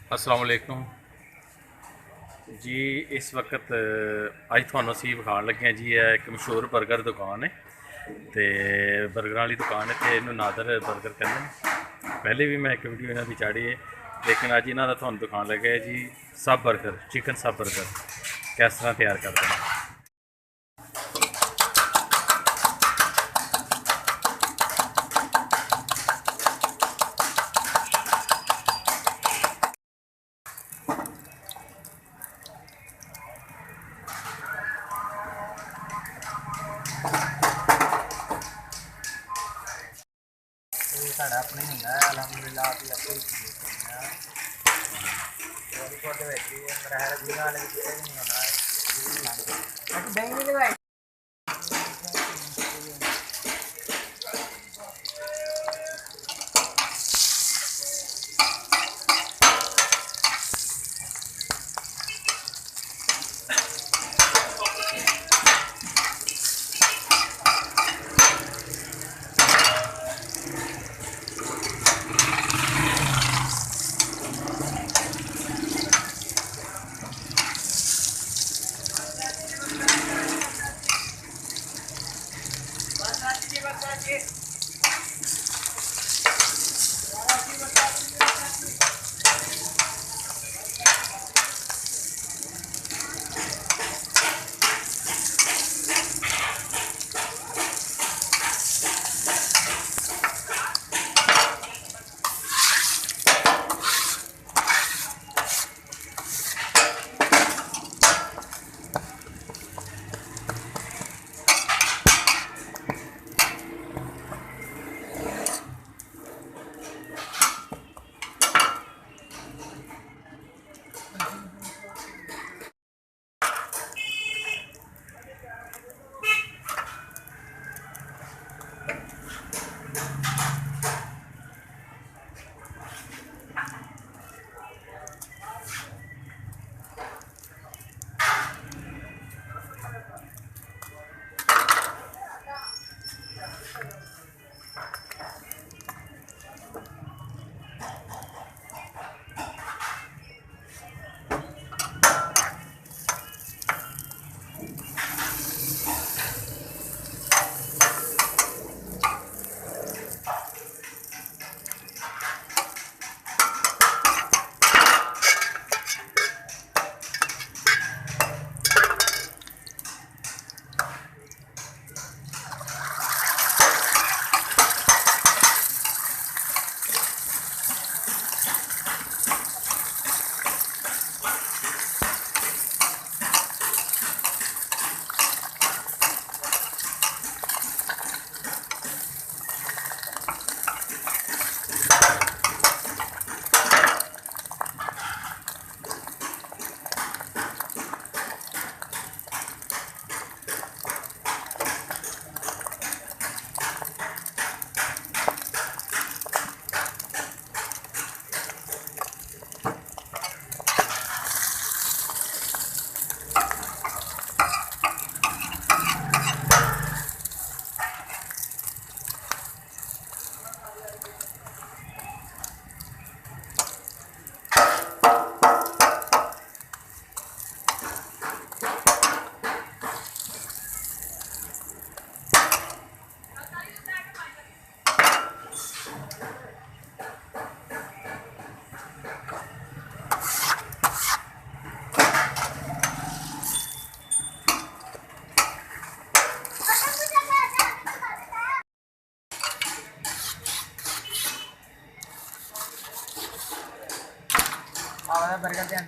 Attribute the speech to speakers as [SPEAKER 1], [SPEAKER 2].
[SPEAKER 1] अस्सलाम वालेकुम जी। इस वक्त अज थानू असी विखाण लगे जी एक मशहूर बर्गर दुकान है तो बर्गर वाली दुकान है तो इन्हू नादर बर्गर कहते हैं। पहले भी मैं एक वीडियो इन्हों की चाढ़ी है लेकिन अज इन्हों का थानू दिखाने लगे जी सब बर्गर चिकन सब बर्गर किस तरह तैयार करते हैं।
[SPEAKER 2] साढ़ा अपने ही है अलहमदुलिल्लाह अभी अपने ही बॉलीवुड रहर गुड़िया वाले कितने भी नहीं होना है दही नहीं लगाई। बर्गर के अंदर